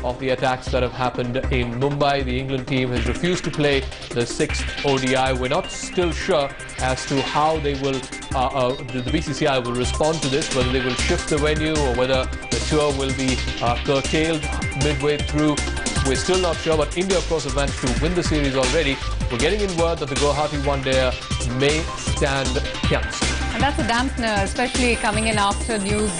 of the attacks that have happened in Mumbai. The England team has refused to play the 6th ODI. We're not still sure as to how they will, the BCCI will respond to this, whether they will shift the venue or whether the tour will be curtailed midway through. We're still not sure, but India, of course, have managed to win the series already. We're getting in word that the Guwahati one-day may stand cancelled. And that's a dampener, especially coming in after news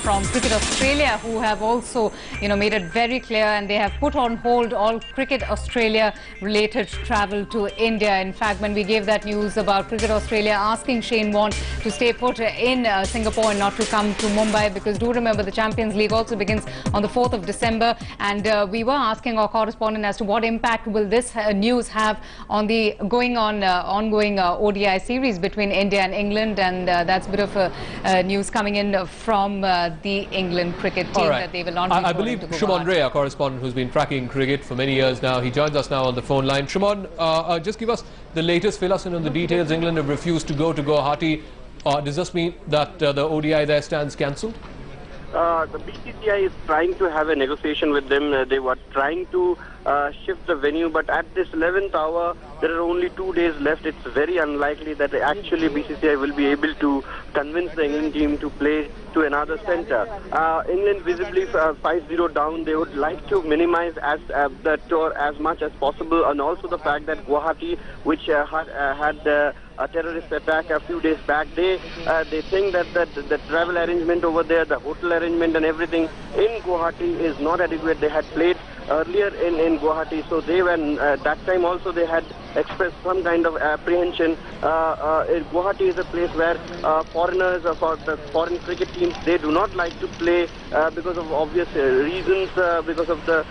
from Cricket Australia, who have also, made it very clear, and they have put on hold all Cricket Australia-related travel to India. In fact, when we gave that news about Cricket Australia asking Shane Warne to stay put in Singapore and not to come to Mumbai, because do remember the Champions League also begins on the 4th of December, and we were asking our correspondent as to what impact will this news have on the ongoing ODI series between India and England, and that's a bit of news coming in from the England cricket team that they will not be I believe Shumon Ray, our correspondent who's been tracking cricket for many years now, he joins us now on the phone line. Shumon, just give us the latest, fill us in on the details. England have refused to go to Guwahati. Does this mean that the ODI there stands cancelled? The BCCI is trying to have a negotiation with them. They were trying to shift the venue, but at this 11th hour, there are only 2 days left. It's very unlikely that actually BCCI will be able to convince the England team to play to another centre. England visibly 5-0 down. They would like to minimize the tour as much as possible, and also the fact that Guwahati, which had a terrorist attack a few days back, they think that the travel arrangement over there, the hotel arrangement and everything in Guwahati is not adequate. They had played earlier in Guwahati, so they were that time also they had expressed some kind of apprehension. Guwahati is a place where foreigners, for the foreign cricket teams, they do not like to play because of obvious reasons, because of the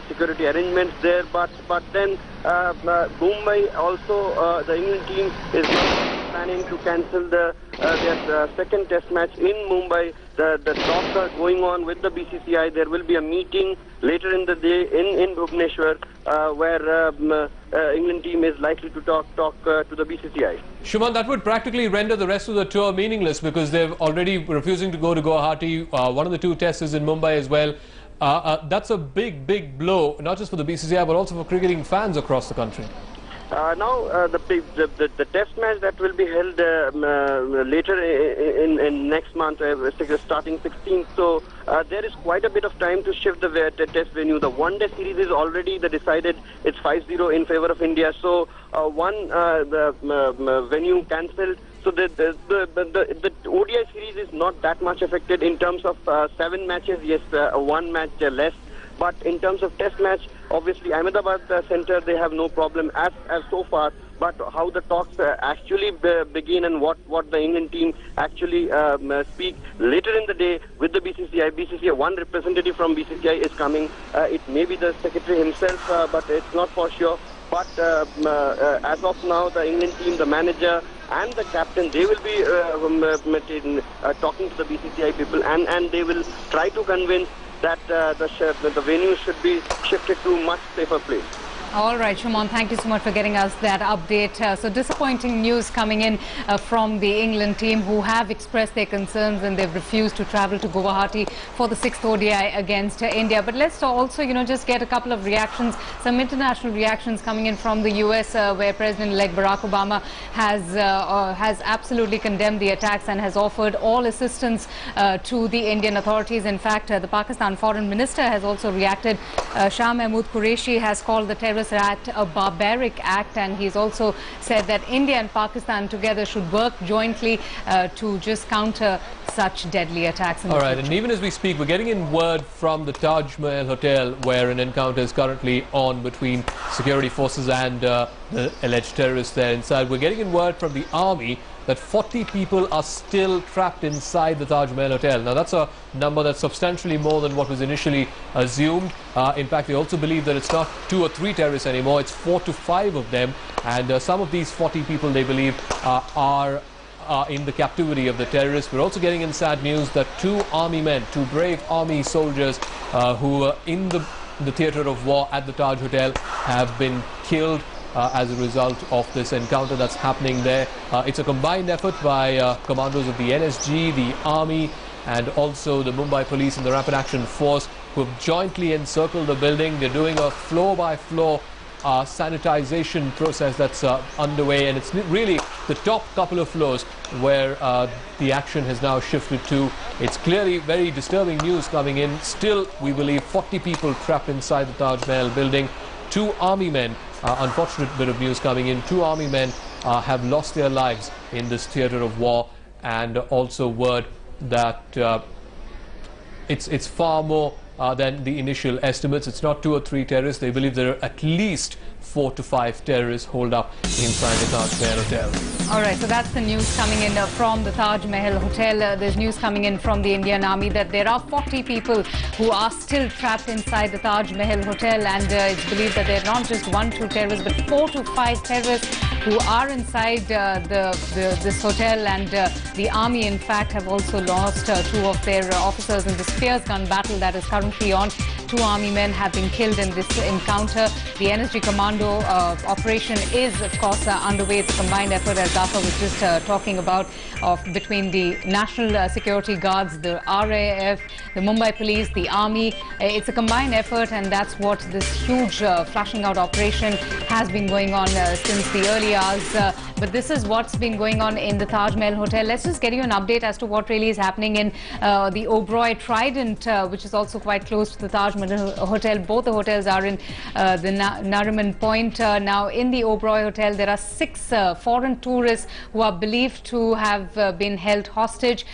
security arrangements there. But then Mumbai also, the England team is planning to cancel their second test match in Mumbai. The talks are going on with the BCCI. There will be a meeting later in the day in Bhubaneswar where England team is likely to talk to the BCCI. Shuman, that would practically render the rest of the tour meaningless because they're already refusing to go to Guwahati. One of the 2 tests is in Mumbai as well. That's a big blow, not just for the BCCI but also for cricketing fans across the country. Now the test match that will be held later in next month, starting 16th. So there is quite a bit of time to shift the test venue. The one-day series is already decided. It's 5-0 in favor of India. So the venue cancelled. So the ODI series is not that much affected in terms of 7 matches. Yes, 1 match less. But in terms of test match, obviously Ahmedabad centre, they have no problem as so far. But how the talks actually begin and what the England team actually speak later in the day with the BCCI. One representative from BCCI is coming. It may be the secretary himself, but it's not for sure. But as of now, the England team, the manager and the captain, they will be talking to the BCCI people, and they will try to convince that the venue should be shifted to a much safer place. All right, Shumon, thank you so much for getting us that update. So disappointing news coming in from the England team, who have expressed their concerns and they've refused to travel to Guwahati for the 6th ODI against India. But let's also, just get a couple of reactions, some international reactions coming in from the US, where President-elect Barack Obama has absolutely condemned the attacks and has offered all assistance to the Indian authorities. In fact, the Pakistan Foreign Minister has also reacted. Shah Mahmood Qureshi has called the terrorist act a barbaric act, and he's also said that India and Pakistan together should work jointly to just counter such deadly attacks in the future. And even as we speak, we're getting in word from the Taj Mahal Hotel, where an encounter is currently on between security forces and the alleged terrorists there inside. We're getting in word from the army that 40 people are still trapped inside the Taj Mahal Hotel. Now, that's a number that's substantially more than what was initially assumed. In fact, they also believe that it's not 2 or 3 terrorists anymore, it's 4 to 5 of them. And some of these 40 people, they believe, are in the captivity of the terrorists. We're also getting in sad news that 2 army men, 2 brave army soldiers who were in the theatre of war at the Taj Hotel have been killed as a result of this encounter that's happening there. It's a combined effort by commandos of the NSG, the Army, and also the Mumbai Police and the Rapid Action Force. who have jointly encircled the building. They're doing a floor-by-floor sanitization process that's underway, and it's really the top couple of floors where the action has now shifted to. It's clearly very disturbing news coming in. Still, we believe 40 people trapped inside the Taj Mahal building. 2 army men, unfortunate bit of news coming in, 2 army men have lost their lives in this theatre of war, and also word that it's far more than the initial estimates. It's not 2 or 3 terrorists. They believe there are at least 4 to 5 terrorists holed up inside the Taj Mahal Hotel. All right, so that's the news coming in from the Taj Mahal Hotel. There's news coming in from the Indian Army that there are 40 people who are still trapped inside the Taj Mahal Hotel, and it's believed that they're not just 1 to 2 terrorists, but 4 to 5 terrorists who are inside this hotel. And the army, in fact, have also lost 2 of their officers in the Spears gun battle that is currently on. 2 army men have been killed in this encounter. The NSG Commando operation is, of course, underway. It's a combined effort, as Gaffer was just talking about, between the National Security Guards, the RAF, the Mumbai Police, the Army. It's a combined effort, and that's what this huge flashing out operation has been going on since the early hours. But this is what's been going on in the Taj Mahal Hotel. Let's just get you an update as to what really is happening in the Oberoi Trident, which is also quite close to the Taj Mahal Hotel. Both the hotels are in the Nariman Point. Now, in the Oberoi Hotel, there are 6 foreign tourists who are believed to have been held hostage.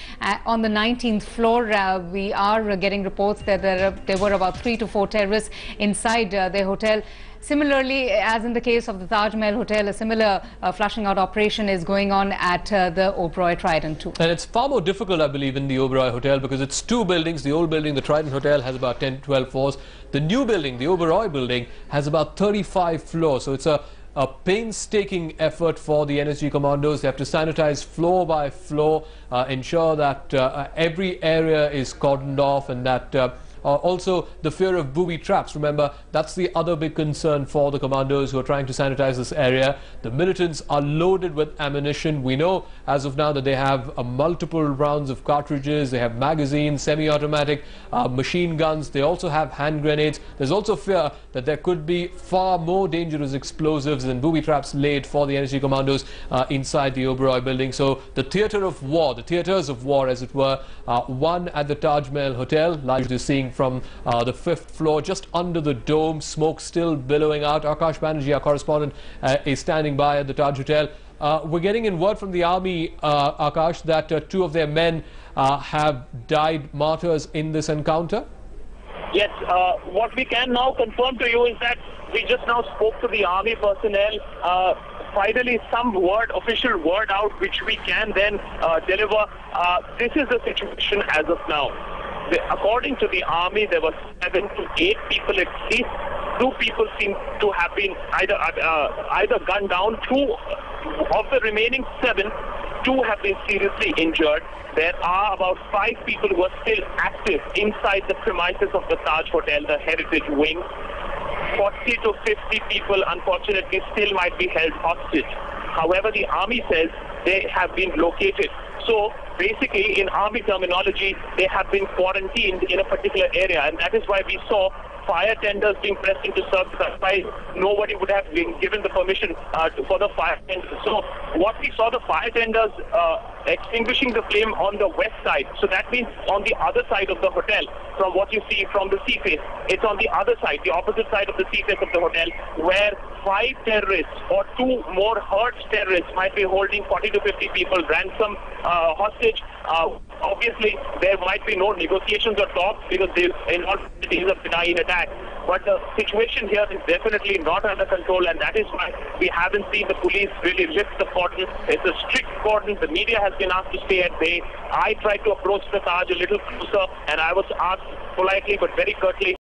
On the 19th floor, we are getting reports that there were about 3 to 4 terrorists inside the hotel. Similarly, as in the case of the Taj Mahal Hotel, a similar flushing out operation is going on at the Oberoi Trident too. And it's far more difficult, I believe, in the Oberoi Hotel because it's 2 buildings. The old building, the Trident Hotel, has about 10 to 12 floors. The new building, the Oberoi building, has about 35 floors. So it's a painstaking effort for the NSG commandos. They have to sanitize floor by floor, ensure that every area is cordoned off, and that also the fear of booby traps. Remember, that's the other big concern for the commandos who are trying to sanitize this area. The militants are loaded with ammunition. We know as of now that they have multiple rounds of cartridges, they have magazines, semi-automatic machine guns, they also have hand grenades. There's also fear that there could be far more dangerous explosives and booby traps laid for the NSG commandos inside the Oberoi building. So the theatre of war, the theatres of war as it were, one at the Taj Mahal Hotel, like you're seeing from the 5th floor, just under the dome, smoke still billowing out. Akash Banerjee, our correspondent, is standing by at the Taj Hotel. We're getting in word from the army, Akash, that 2 of their men have died martyrs in this encounter. Yes, what we can now confirm to you is that we just now spoke to the army personnel. Finally, some official word out, which we can then deliver. This is the situation as of now. According to the army, there were 7 to 8 people at least. 2 people seem to have been either gunned down. 2 of the remaining 7, 2 have been seriously injured. There are about 5 people who are still active inside the premises of the Taj Hotel, the Heritage Wing. 40 to 50 people, unfortunately, still might be held hostage. However, the army says they have been located. So basically, in army terminology, they have been quarantined in a particular area, and that is why we saw fire tenders being pressed into service. That's why nobody would have been given the permission for the fire tenders. So what we saw, the fire tenders extinguishing the flame on the west side. So that means on the other side of the hotel, from what you see from the sea face, it's on the other side, the opposite side of the sea face of the hotel, where 5 terrorists or 2 more hurt terrorists might be holding 40 to 50 people ransom hostage. Obviously, there might be no negotiations or talks because they involve a benign attack. But the situation here is definitely not under control, and that is why we haven't seen the police really lift the cordon. It's a strict cordon. The media has been asked to stay at bay. I tried to approach the Taj a little closer, and I was asked politely but very curtly